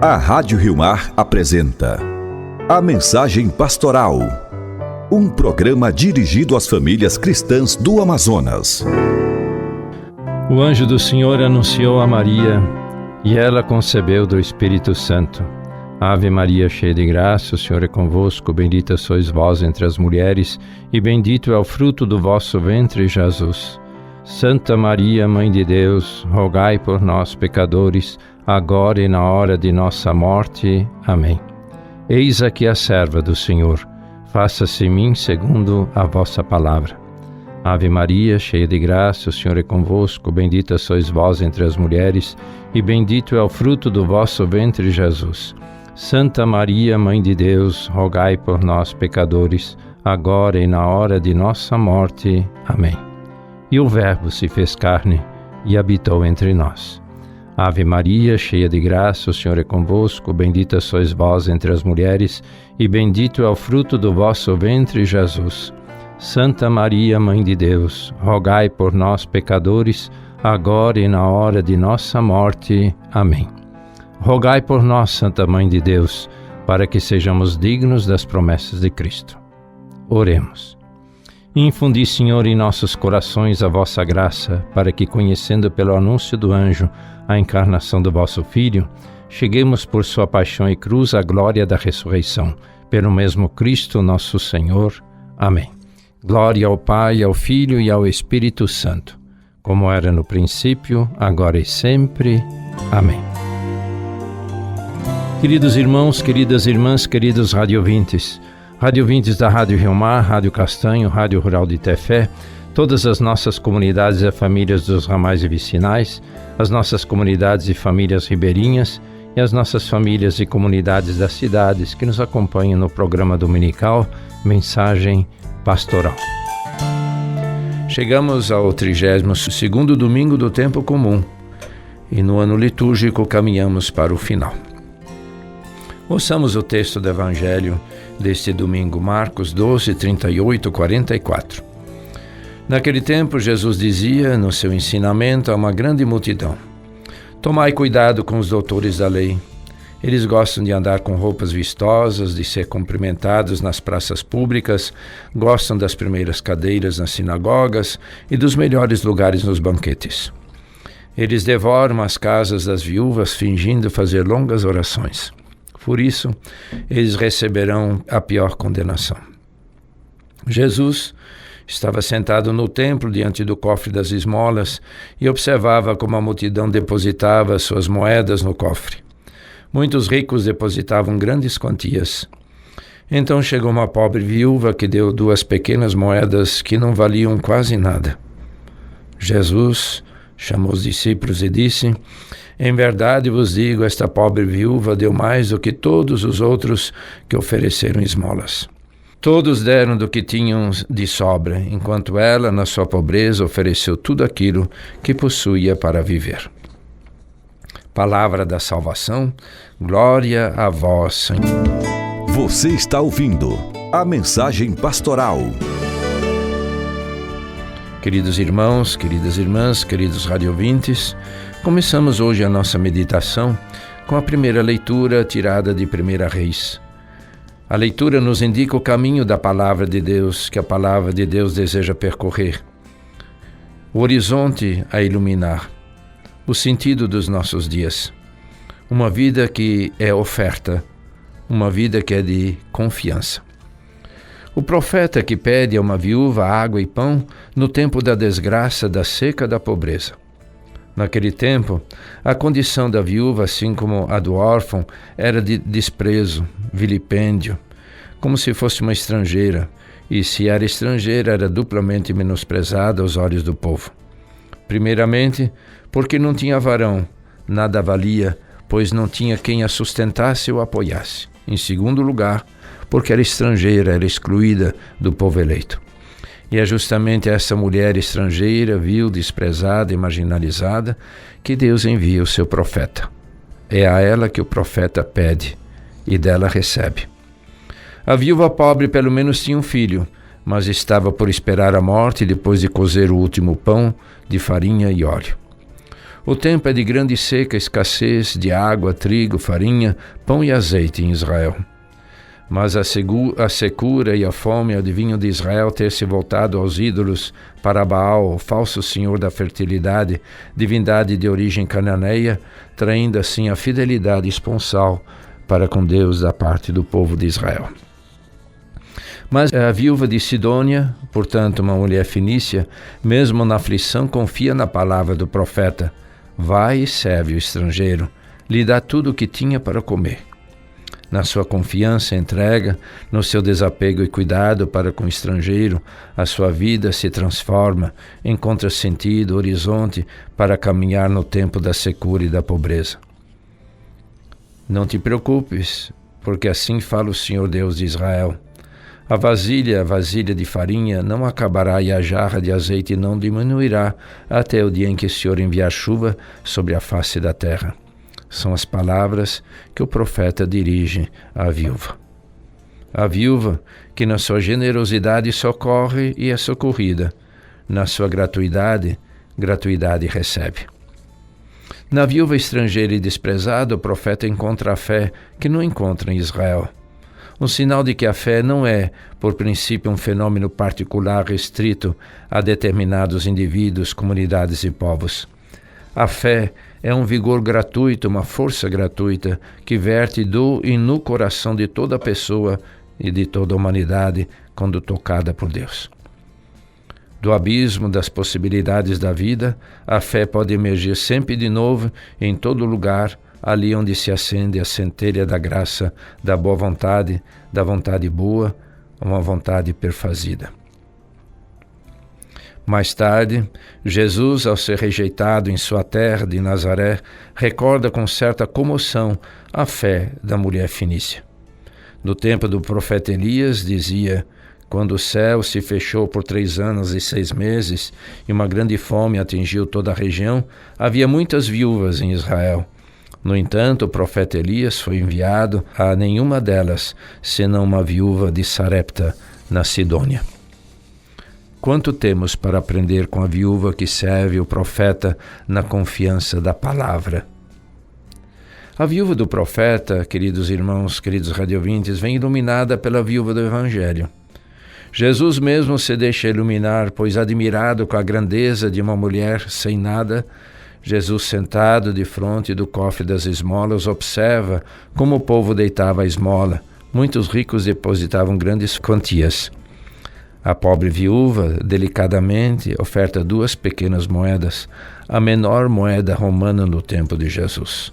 A Rádio Rio Mar apresenta A Mensagem Pastoral, um programa dirigido às famílias cristãs do Amazonas. O anjo do Senhor anunciou a Maria, e ela concebeu do Espírito Santo. Ave Maria, cheia de graça, o Senhor é convosco, bendita sois vós entre as mulheres, e bendito é o fruto do vosso ventre, Jesus. Santa Maria, Mãe de Deus, rogai por nós, pecadores, agora e na hora de nossa morte. Amém. Eis aqui a serva do Senhor, faça-se em mim segundo a vossa palavra. Ave Maria, cheia de graça, o Senhor é convosco, bendita sois vós entre as mulheres, e bendito é o fruto do vosso ventre, Jesus. Santa Maria, Mãe de Deus, rogai por nós, pecadores, agora e na hora de nossa morte. Amém. E o Verbo se fez carne e habitou entre nós. Ave Maria, cheia de graça, o Senhor é convosco, bendita sois vós entre as mulheres, e bendito é o fruto do vosso ventre, Jesus. Santa Maria, Mãe de Deus, rogai por nós, pecadores, agora e na hora de nossa morte. Amém. Rogai por nós, Santa Mãe de Deus, para que sejamos dignos das promessas de Cristo. Oremos. Infundi, Senhor, em nossos corações a vossa graça, para que, conhecendo pelo anúncio do anjo a encarnação do vosso Filho, cheguemos por sua paixão e cruz à glória da ressurreição. Pelo mesmo Cristo nosso Senhor. Amém. Glória ao Pai, ao Filho e ao Espírito Santo, como era no princípio, agora e sempre. Amém. Queridos irmãos, queridas irmãs, queridos radiovintes da Rádio Rio Mar, Rádio Castanho, Rádio Rural de Tefé, todas as nossas comunidades e famílias dos ramais e vicinais, as nossas comunidades e famílias ribeirinhas e as nossas famílias e comunidades das cidades que nos acompanham no programa dominical Mensagem Pastoral. Chegamos ao 32º domingo do tempo comum e no ano litúrgico caminhamos para o final. Ouçamos o texto do Evangelho deste domingo, Marcos 12, 38, 44. Naquele tempo, Jesus dizia no seu ensinamento a uma grande multidão: tomai cuidado com os doutores da lei. Eles gostam de andar com roupas vistosas, de ser cumprimentados nas praças públicas, gostam das primeiras cadeiras nas sinagogas e dos melhores lugares nos banquetes. Eles devoram as casas das viúvas, fingindo fazer longas orações. Por isso, eles receberão a pior condenação. Jesus estava sentado no templo diante do cofre das esmolas e observava como a multidão depositava suas moedas no cofre. Muitos ricos depositavam grandes quantias. Então chegou uma pobre viúva que deu 2 pequenas moedas que não valiam quase nada. Jesus chamou os discípulos e disse: em verdade vos digo, esta pobre viúva deu mais do que todos os outros que ofereceram esmolas. Todos deram do que tinham de sobra, enquanto ela, na sua pobreza, ofereceu tudo aquilo que possuía para viver. Palavra da salvação, glória a vós, Senhor. Você está ouvindo a Mensagem Pastoral. Queridos irmãos, queridas irmãs, queridos radiovintes, começamos hoje a nossa meditação com a primeira leitura tirada de 1 Reis. A leitura nos indica o caminho da Palavra de Deus, que a Palavra de Deus deseja percorrer, o horizonte a iluminar, o sentido dos nossos dias. Uma vida que é oferta, uma vida que é de confiança. O profeta que pede a uma viúva água e pão no tempo da desgraça, da seca, da pobreza. Naquele tempo, a condição da viúva, assim como a do órfão, era de desprezo, vilipêndio, como se fosse uma estrangeira, e se era estrangeira, era duplamente menosprezada aos olhos do povo. Primeiramente, porque não tinha varão, nada valia, pois não tinha quem a sustentasse ou apoiasse. Em segundo lugar, porque era estrangeira, era excluída do povo eleito. E é justamente essa mulher estrangeira, vil, desprezada e marginalizada, que Deus envia o seu profeta. É a ela que o profeta pede e dela recebe. A viúva pobre pelo menos tinha um filho, mas estava por esperar a morte depois de cozer o último pão de farinha e óleo. O tempo é de grande seca, escassez de água, trigo, farinha, pão e azeite em Israel. Mas a secura e a fome adivinham de Israel ter se voltado aos ídolos, para Baal, o falso senhor da fertilidade, divindade de origem cananeia, traindo assim a fidelidade esponsal para com Deus da parte do povo de Israel. Mas a viúva de Sidônia, portanto uma mulher fenícia, mesmo na aflição, confia na palavra do profeta. Vai e serve o estrangeiro, lhe dá tudo o que tinha para comer. Na sua confiança e entrega, no seu desapego e cuidado para com o estrangeiro, a sua vida se transforma, encontra sentido, horizonte para caminhar no tempo da secura e da pobreza. Não te preocupes, porque assim fala o Senhor Deus de Israel. A vasilha de farinha não acabará e a jarra de azeite não diminuirá até o dia em que o Senhor enviar chuva sobre a face da terra. São as palavras que o profeta dirige à viúva. A viúva que na sua generosidade socorre e é socorrida. Na sua gratuidade recebe. Na viúva estrangeira e desprezada, o profeta encontra a fé que não encontra em Israel. Um sinal de que a fé não é, por princípio, um fenômeno particular restrito a determinados indivíduos, comunidades e povos. A fé é um vigor gratuito, uma força gratuita que verte do e no coração de toda pessoa e de toda a humanidade quando tocada por Deus. Do abismo das possibilidades da vida, a fé pode emergir sempre de novo em todo lugar, ali onde se acende a centelha da graça, da boa vontade, da vontade boa, uma vontade perfazida. Mais tarde, Jesus, ao ser rejeitado em sua terra de Nazaré, recorda com certa comoção a fé da mulher fenícia. No tempo do profeta Elias, dizia: quando o céu se fechou por 3 anos e 6 meses e uma grande fome atingiu toda a região, havia muitas viúvas em Israel. No entanto, o profeta Elias foi enviado a nenhuma delas, senão uma viúva de Sarepta, na Sidônia. Quanto temos para aprender com a viúva que serve o profeta na confiança da palavra? A viúva do profeta, queridos irmãos, queridos radiovintes, vem iluminada pela viúva do Evangelho. Jesus mesmo se deixa iluminar, pois admirado com a grandeza de uma mulher sem nada, Jesus, sentado de frente do cofre das esmolas, observa como o povo deitava a esmola. Muitos ricos depositavam grandes quantias. A pobre viúva, delicadamente, oferta 2 pequenas moedas, a menor moeda romana no tempo de Jesus.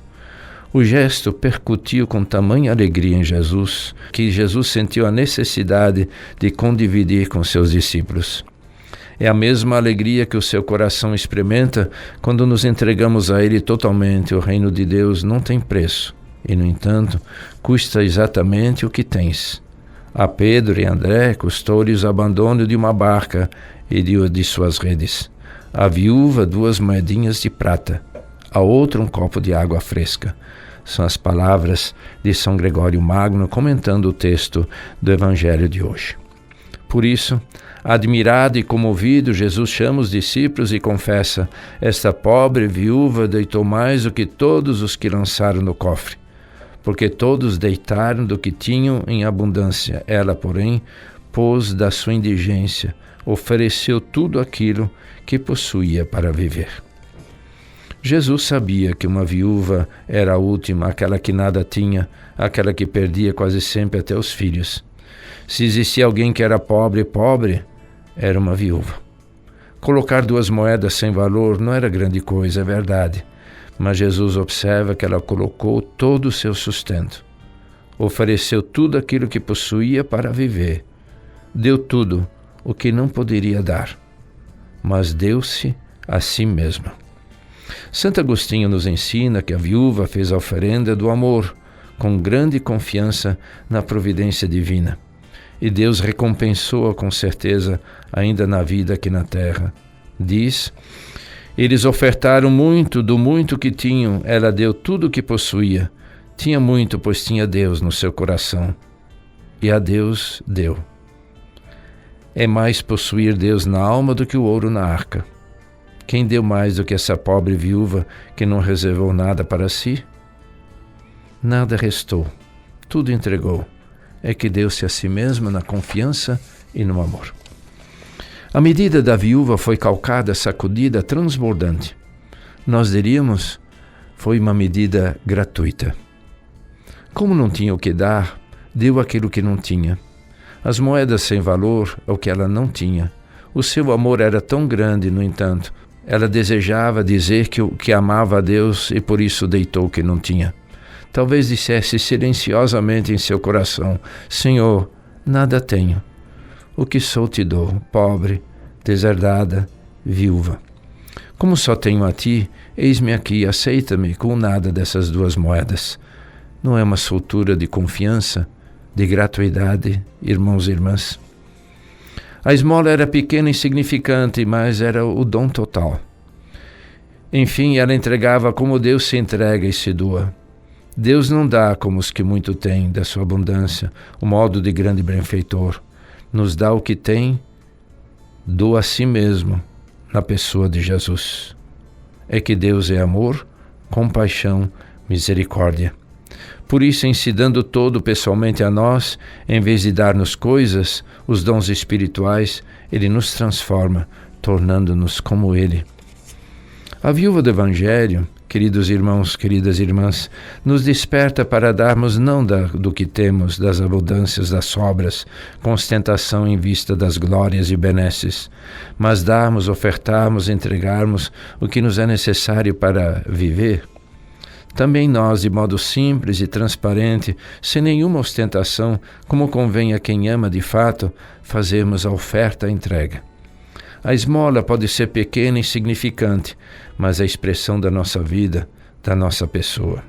O gesto percutiu com tamanha alegria em Jesus, que Jesus sentiu a necessidade de condividir com seus discípulos. É a mesma alegria que o seu coração experimenta quando nos entregamos a Ele totalmente. O reino de Deus não tem preço e, no entanto, custa exatamente o que tens. A Pedro e André custou-lhes o abandono de uma barca e de suas redes. A viúva 2 moedinhas de prata, a outra um copo de água fresca. São as palavras de São Gregório Magno comentando o texto do Evangelho de hoje. Por isso, admirado e comovido, Jesus chama os discípulos e confessa: esta pobre viúva deitou mais do que todos os que lançaram no cofre, porque todos deitaram do que tinham em abundância. Ela, porém, pôs da sua indigência, ofereceu tudo aquilo que possuía para viver. Jesus sabia que uma viúva era a última, aquela que nada tinha, aquela que perdia quase sempre até os filhos. Se existia alguém que era pobre, era uma viúva. Colocar 2 moedas sem valor não era grande coisa, é verdade. Mas Jesus observa que ela colocou todo o seu sustento. Ofereceu tudo aquilo que possuía para viver. Deu tudo o que não poderia dar, mas deu-se a si mesma. Santo Agostinho nos ensina que a viúva fez a oferenda do amor, com grande confiança na providência divina. E Deus recompensou-a com certeza ainda na vida aqui na terra. Diz: eles ofertaram muito do muito que tinham, ela deu tudo o que possuía. Tinha muito, pois tinha Deus no seu coração. E a Deus deu. É mais possuir Deus na alma do que o ouro na arca. Quem deu mais do que essa pobre viúva que não reservou nada para si? Nada restou, tudo entregou. É que deu-se a si mesma na confiança e no amor. A medida da viúva foi calcada, sacudida, transbordante. Nós diríamos, foi uma medida gratuita. Como não tinha o que dar, deu aquilo que não tinha. As moedas sem valor, o que ela não tinha. O seu amor era tão grande, no entanto. Ela desejava dizer que amava a Deus e por isso deitou o que não tinha. Talvez dissesse silenciosamente em seu coração: Senhor, nada tenho. O que sou te dou, pobre, deserdada, viúva. Como só tenho a ti, eis-me aqui, aceita-me com nada dessas 2 moedas. Não é uma soltura de confiança, de gratuidade, irmãos e irmãs? A esmola era pequena e insignificante, mas era o dom total. Enfim, ela entregava como Deus se entrega e se doa. Deus não dá como os que muito têm da sua abundância, o modo de grande benfeitor. Nos dá o que tem, doa a si mesmo, na pessoa de Jesus. É que Deus é amor, compaixão, misericórdia. Por isso, em se dando todo pessoalmente a nós, em vez de dar-nos coisas, os dons espirituais, Ele nos transforma, tornando-nos como Ele. A viúva do Evangelho, queridos irmãos, queridas irmãs, nos desperta para darmos não do que temos, das abundâncias, das sobras, com ostentação em vista das glórias e benesses, mas darmos, ofertarmos, entregarmos o que nos é necessário para viver. Também nós, de modo simples e transparente, sem nenhuma ostentação, como convém a quem ama de fato, fazemos a oferta, a entrega. A esmola pode ser pequena e insignificante, mas é a expressão da nossa vida, da nossa pessoa.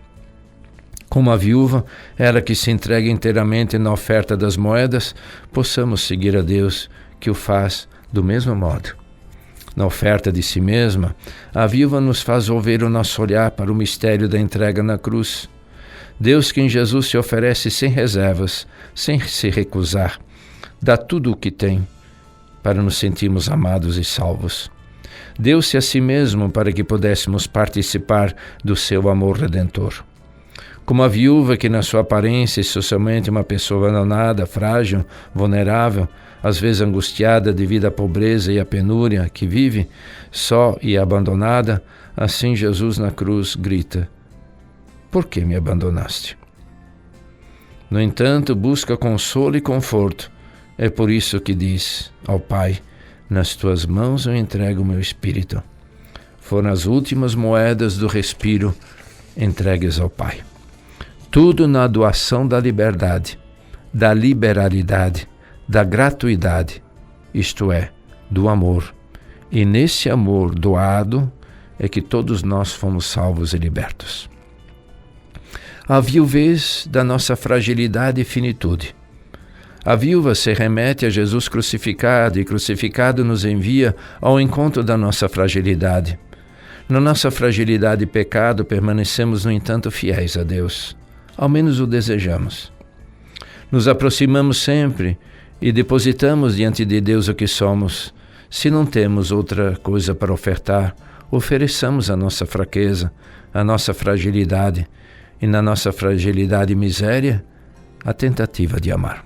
Como a viúva, ela que se entrega inteiramente na oferta das moedas, possamos seguir a Deus, que o faz do mesmo modo. Na oferta de si mesma, a viúva nos faz volver o nosso olhar para o mistério da entrega na cruz. Deus que em Jesus se oferece sem reservas, sem se recusar, dá tudo o que tem, para nos sentirmos amados e salvos. Deu-se a si mesmo para que pudéssemos participar do seu amor redentor. Como a viúva que na sua aparência é socialmente uma pessoa abandonada, frágil, vulnerável, às vezes angustiada devido à pobreza e à penúria que vive, só e abandonada, assim Jesus na cruz grita: por que me abandonaste? No entanto, busca consolo e conforto. É por isso que diz ao Pai: nas tuas mãos eu entrego o meu espírito. Foram as últimas moedas do respiro entregues ao Pai. Tudo na doação da liberdade, da liberalidade, da gratuidade, isto é, do amor. E nesse amor doado é que todos nós fomos salvos e libertos. A viuvez da nossa fragilidade e finitude. A viúva se remete a Jesus crucificado e crucificado nos envia ao encontro da nossa fragilidade. Na nossa fragilidade e pecado permanecemos, no entanto, fiéis a Deus. Ao menos o desejamos. Nos aproximamos sempre e depositamos diante de Deus o que somos. Se não temos outra coisa para ofertar, ofereçamos a nossa fraqueza, a nossa fragilidade e, na nossa fragilidade e miséria, a tentativa de amar.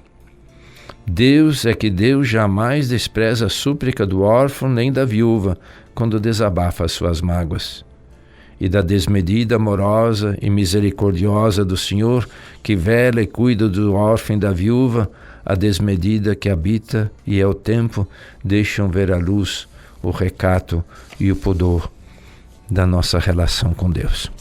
Deus é que Deus jamais despreza a súplica do órfão nem da viúva quando desabafa as suas mágoas. E da desmedida amorosa e misericordiosa do Senhor, que vela e cuida do órfão e da viúva, a desmedida que habita e é o tempo, deixam ver a luz, o recato e o pudor da nossa relação com Deus.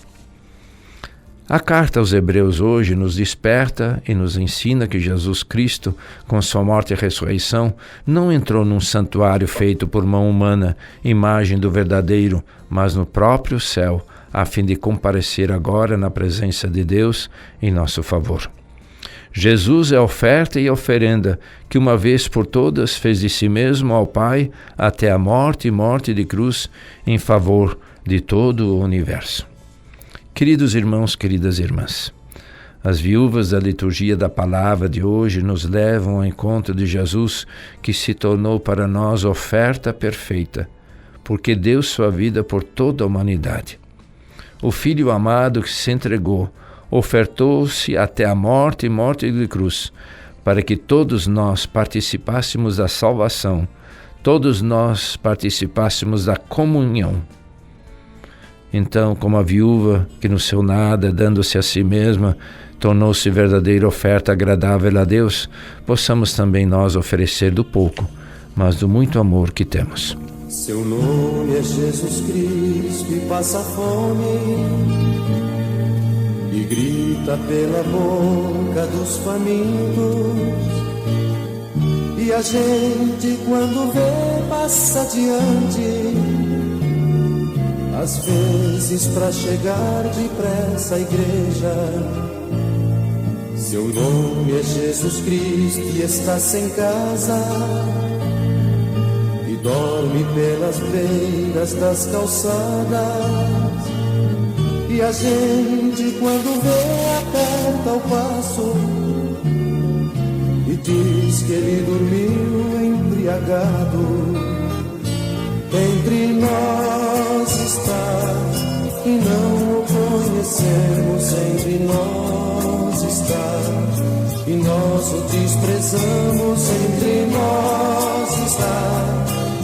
A carta aos Hebreus hoje nos desperta e nos ensina que Jesus Cristo, com sua morte e ressurreição, não entrou num santuário feito por mão humana, imagem do verdadeiro, mas no próprio céu, a fim de comparecer agora na presença de Deus em nosso favor. Jesus é a oferta e a oferenda que uma vez por todas fez de si mesmo ao Pai até a morte e morte de cruz em favor de todo o universo. Queridos irmãos, queridas irmãs, as viúvas da liturgia da palavra de hoje nos levam ao encontro de Jesus, que se tornou para nós oferta perfeita, porque deu sua vida por toda a humanidade. O Filho amado que se entregou, ofertou-se até a morte e morte de cruz, para que todos nós participássemos da salvação, todos nós participássemos da comunhão. Então, como a viúva que no seu nada, dando-se a si mesma, tornou-se verdadeira oferta agradável a Deus, possamos também nós oferecer do pouco, mas do muito amor que temos. Seu nome é Jesus Cristo e passa fome e grita pela boca dos famintos, e a gente quando vê passa adiante, às vezes pra chegar depressa à igreja. Seu nome é Jesus Cristo e está sem casa, e dorme pelas beiras das calçadas, e a gente quando vê aperta o passo e diz que ele dormiu embriagado. Entre nós está e não o conhecemos, entre nós está e nós o desprezamos, entre nós está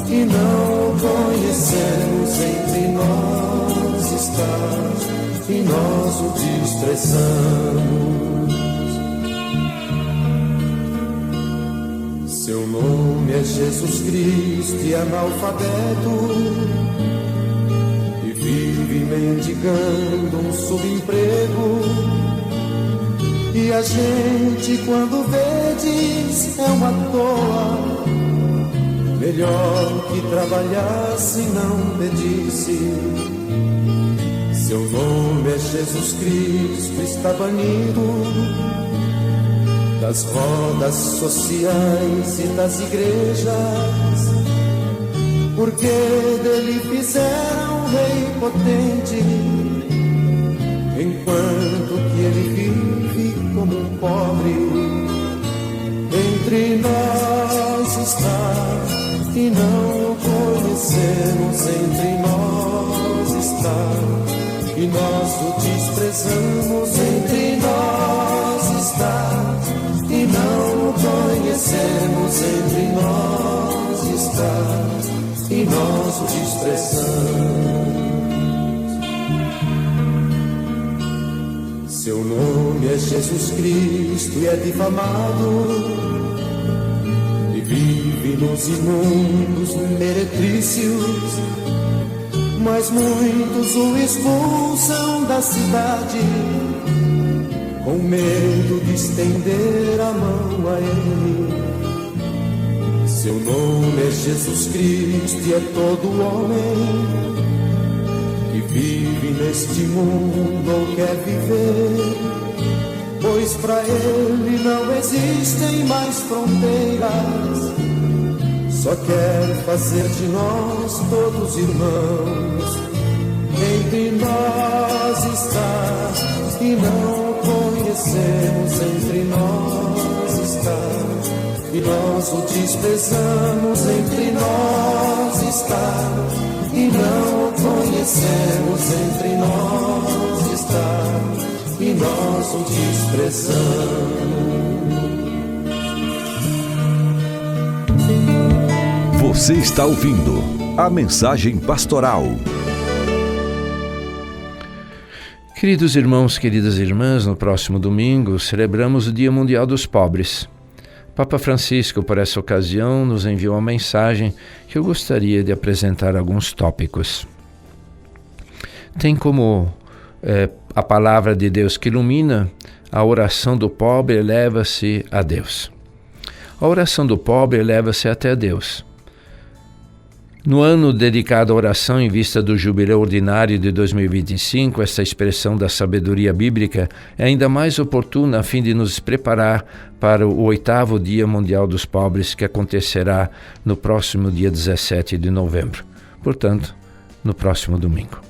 e não o conhecemos, entre nós está e nós o desprezamos. Seu nome é Jesus Cristo e analfabeto, e vive mendigando um subemprego, e a gente quando vê diz é uma toa, melhor que trabalhasse e não pedisse. Seu nome é Jesus Cristo, está banido das rodas sociais e das igrejas, porque dele fizeram um rei potente, enquanto que ele vive como um pobre. Entre nós está e não o conhecemos, entre nós está e nós o desprezamos, entre nós está e não o conhecemos, entre nós está e nós o desprezamos. Seu nome é Jesus Cristo e é difamado, e vive nos imundos meretrícios, mas muitos o expulsam da cidade, com medo de estender a mão a ele. Seu nome é Jesus Cristo e é todo homem que vive neste mundo ou quer viver, pois para ele não existem mais fronteiras, só quer fazer de nós todos irmãos. Entre nós está e não conhecemos, entre nós está e nós o desprezamos, entre nós está e não o conhecemos, entre nós está e nós o desprezamos. Você está ouvindo a mensagem pastoral. Queridos irmãos, queridas irmãs, no próximo domingo celebramos o Dia Mundial dos Pobres. Papa Francisco, por essa ocasião, nos enviou uma mensagem que eu gostaria de apresentar alguns tópicos. Tem como a palavra de Deus que ilumina, a oração do pobre eleva-se a Deus. A oração do pobre eleva-se até Deus. No ano dedicado à oração em vista do Jubileu Ordinário de 2025, esta expressão da sabedoria bíblica é ainda mais oportuna a fim de nos preparar para o 8º Dia Mundial dos Pobres, que acontecerá no próximo dia 17 de novembro. Portanto, no próximo domingo.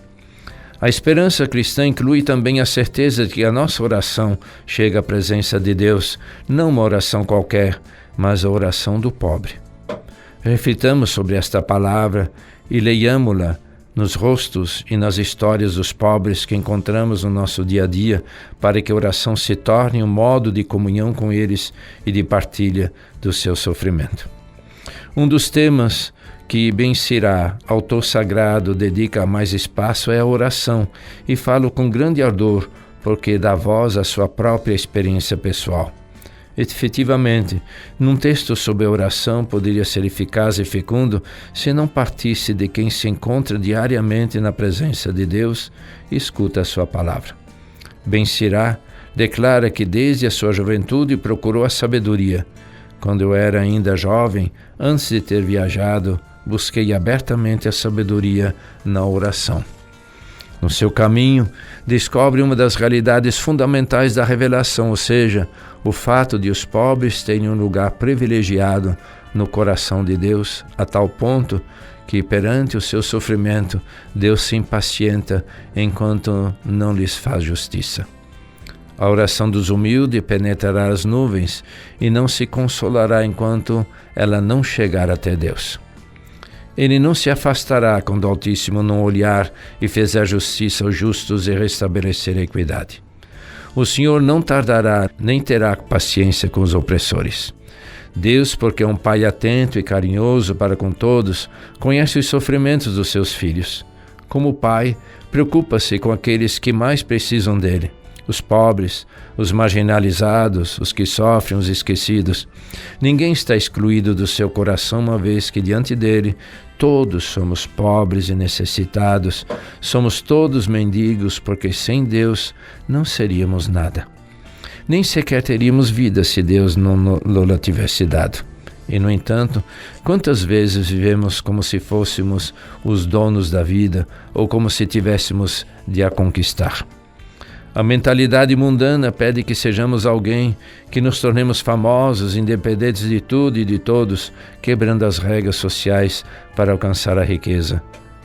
A esperança cristã inclui também a certeza de que a nossa oração chega à presença de Deus, não uma oração qualquer, mas a oração do pobre. Reflitamos sobre esta palavra e leiamo-la nos rostos e nas histórias dos pobres que encontramos no nosso dia a dia, para que a oração se torne um modo de comunhão com eles e de partilha do seu sofrimento. Um dos temas que Ben Sirá, autor sagrado, dedica mais espaço é a oração, e falo com grande ardor, porque dá voz à sua própria experiência pessoal. Efetivamente, num texto sobre a oração poderia ser eficaz e fecundo se não partisse de quem se encontra diariamente na presença de Deus e escuta a sua palavra. Ben Sirá declara que desde a sua juventude procurou a sabedoria. Quando eu era ainda jovem, antes de ter viajado, busquei abertamente a sabedoria na oração. No seu caminho, descobre uma das realidades fundamentais da revelação, ou seja, o fato de os pobres terem um lugar privilegiado no coração de Deus, a tal ponto que, perante o seu sofrimento, Deus se impacienta enquanto não lhes faz justiça. A oração dos humildes penetrará as nuvens e não se consolará enquanto ela não chegar até Deus. Ele não se afastará quando o Altíssimo não olhar e fizer justiça aos justos e restabelecer a equidade. O Senhor não tardará nem terá paciência com os opressores. Deus, porque é um Pai atento e carinhoso para com todos, conhece os sofrimentos dos seus filhos. Como Pai, preocupa-se com aqueles que mais precisam dele, os pobres, os marginalizados, os que sofrem, os esquecidos. Ninguém está excluído do seu coração, uma vez que diante dele todos somos pobres e necessitados, somos todos mendigos, porque sem Deus não seríamos nada. Nem sequer teríamos vida se Deus não nos tivesse dado. E, no entanto, quantas vezes vivemos como se fôssemos os donos da vida ou como se tivéssemos de a conquistar? A mentalidade mundana pede que sejamos alguém, que nos tornemos famosos, independentes de tudo e de todos, quebrando as regras sociais para alcançar a riqueza.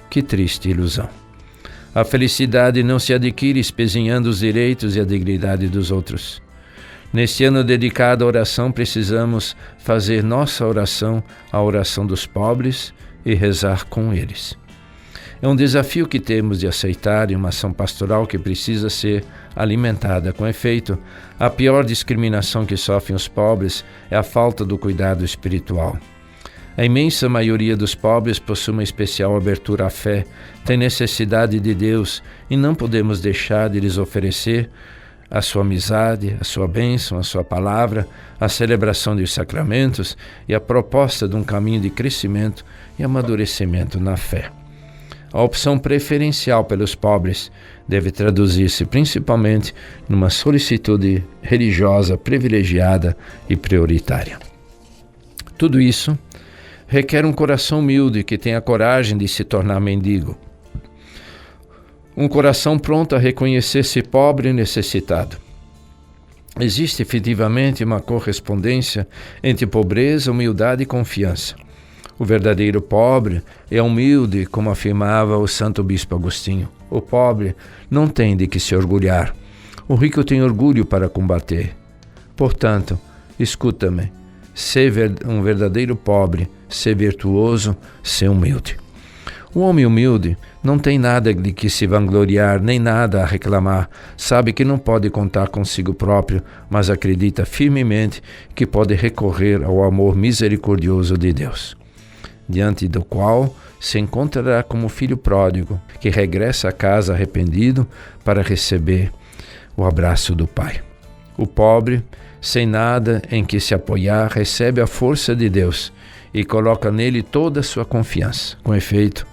Que triste ilusão! A felicidade não se adquire espezinhando os direitos e a dignidade dos outros. Neste ano dedicado à oração, precisamos fazer nossa oração a oração dos pobres e rezar com eles. É um desafio que temos de aceitar em uma ação pastoral que precisa ser alimentada. Com efeito, a pior discriminação que sofrem os pobres é a falta do cuidado espiritual. A imensa maioria dos pobres possui uma especial abertura à fé, tem necessidade de Deus e não podemos deixar de lhes oferecer a sua amizade, a sua bênção, a sua palavra, a celebração dos sacramentos e a proposta de um caminho de crescimento e amadurecimento na fé. A opção preferencial pelos pobres deve traduzir-se principalmente numa solicitude religiosa privilegiada e prioritária. Tudo isso requer um coração humilde que tenha coragem de se tornar mendigo. Um coração pronto a reconhecer-se pobre e necessitado. Existe efetivamente uma correspondência entre pobreza, humildade e confiança. O verdadeiro pobre é humilde, como afirmava o Santo Bispo Agostinho. O pobre não tem de que se orgulhar. O rico tem orgulho para combater. Portanto, escuta-me. Ser um verdadeiro pobre, ser virtuoso, ser humilde. O homem humilde não tem nada de que se vangloriar, nem nada a reclamar. Sabe que não pode contar consigo próprio, mas acredita firmemente que pode recorrer ao amor misericordioso de Deus, diante do qual se encontrará como filho pródigo, que regressa a casa arrependido para receber o abraço do Pai. O pobre, sem nada em que se apoiar, recebe a força de Deus e coloca nele toda a sua confiança. Com efeito,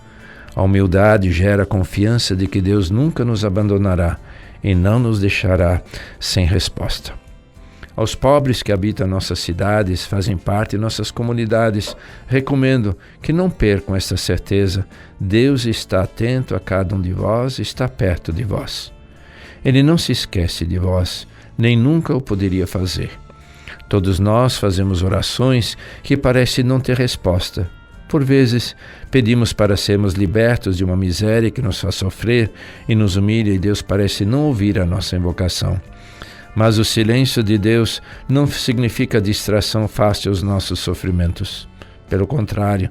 a humildade gera a confiança de que Deus nunca nos abandonará e não nos deixará sem resposta. Aos pobres que habitam nossas cidades, fazem parte de nossas comunidades, recomendo que não percam esta certeza. Deus está atento a cada um de vós, está perto de vós. Ele não se esquece de vós, nem nunca o poderia fazer. Todos nós fazemos orações que parecem não ter resposta. Por vezes, pedimos para sermos libertos de uma miséria que nos faz sofrer e nos humilha, e Deus parece não ouvir a nossa invocação. Mas o silêncio de Deus não significa distração fácil aos nossos sofrimentos. Pelo contrário,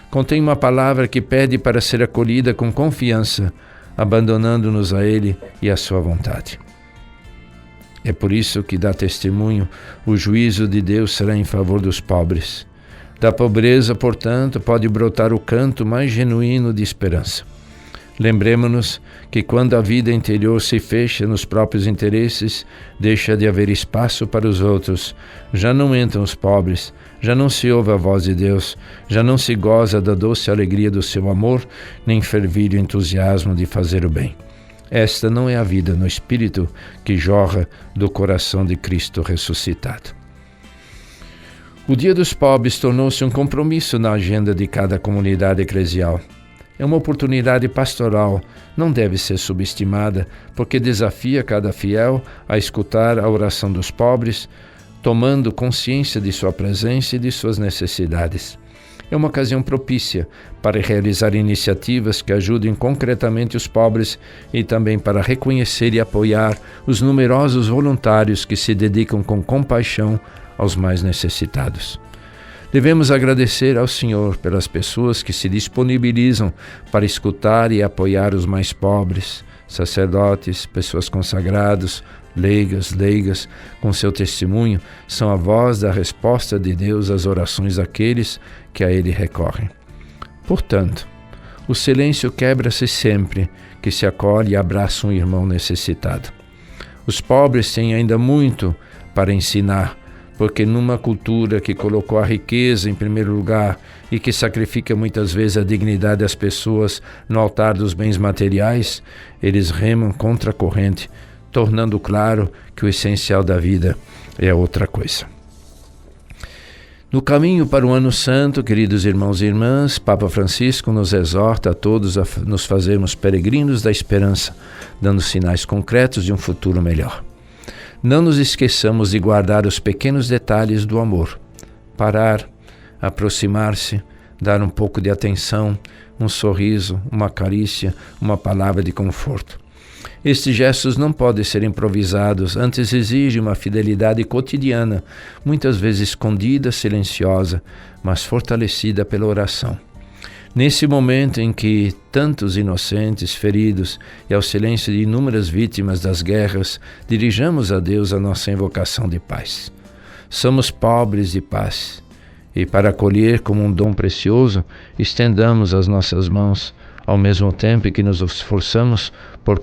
contém uma palavra que pede para ser acolhida com confiança, abandonando-nos a Ele e à sua vontade. É por isso que dá testemunho: o juízo de Deus será em favor dos pobres. Da pobreza, portanto, pode brotar o canto mais genuíno de esperança. Lembremo-nos que quando a vida interior se fecha nos próprios interesses, deixa de haver espaço para os outros. Já não entram os pobres, já não se ouve a voz de Deus, já não se goza da doce alegria do seu amor, nem fervilha o entusiasmo de fazer o bem. Esta não é a vida no Espírito que jorra do coração de Cristo ressuscitado. O Dia dos Pobres tornou-se um compromisso na agenda de cada comunidade eclesial. É uma oportunidade pastoral, não deve ser subestimada, porque desafia cada fiel a escutar a oração dos pobres, tomando consciência de sua presença e de suas necessidades. É uma ocasião propícia para realizar iniciativas que ajudem concretamente os pobres e também para reconhecer e apoiar os numerosos voluntários que se dedicam com compaixão aos mais necessitados. Devemos agradecer ao Senhor pelas pessoas que se disponibilizam para escutar e apoiar os mais pobres, sacerdotes, pessoas consagradas, leigas, com seu testemunho, são a voz da resposta de Deus às orações daqueles que a Ele recorrem. Portanto, o silêncio quebra-se sempre que se acolhe e abraça um irmão necessitado. Os pobres têm ainda muito para ensinar, porque numa cultura que colocou a riqueza em primeiro lugar e que sacrifica muitas vezes a dignidade das pessoas no altar dos bens materiais, eles remam contra a corrente, tornando claro que o essencial da vida é outra coisa. No caminho para o Ano Santo, queridos irmãos e irmãs, Papa Francisco nos exorta a todos a nos fazermos peregrinos da esperança, dando sinais concretos de um futuro melhor. Não nos esqueçamos de guardar os pequenos detalhes do amor. Parar, aproximar-se, dar um pouco de atenção, um sorriso, uma carícia, uma palavra de conforto. Estes gestos não podem ser improvisados, antes exigem uma fidelidade cotidiana, muitas vezes escondida, silenciosa, mas fortalecida pela oração. Nesse momento em que tantos inocentes feridos e ao silêncio de inúmeras vítimas das guerras, dirijamos a Deus a nossa invocação de paz. Somos pobres de paz, e para acolher como um dom precioso, estendamos as nossas mãos, ao mesmo tempo que nos esforçamos por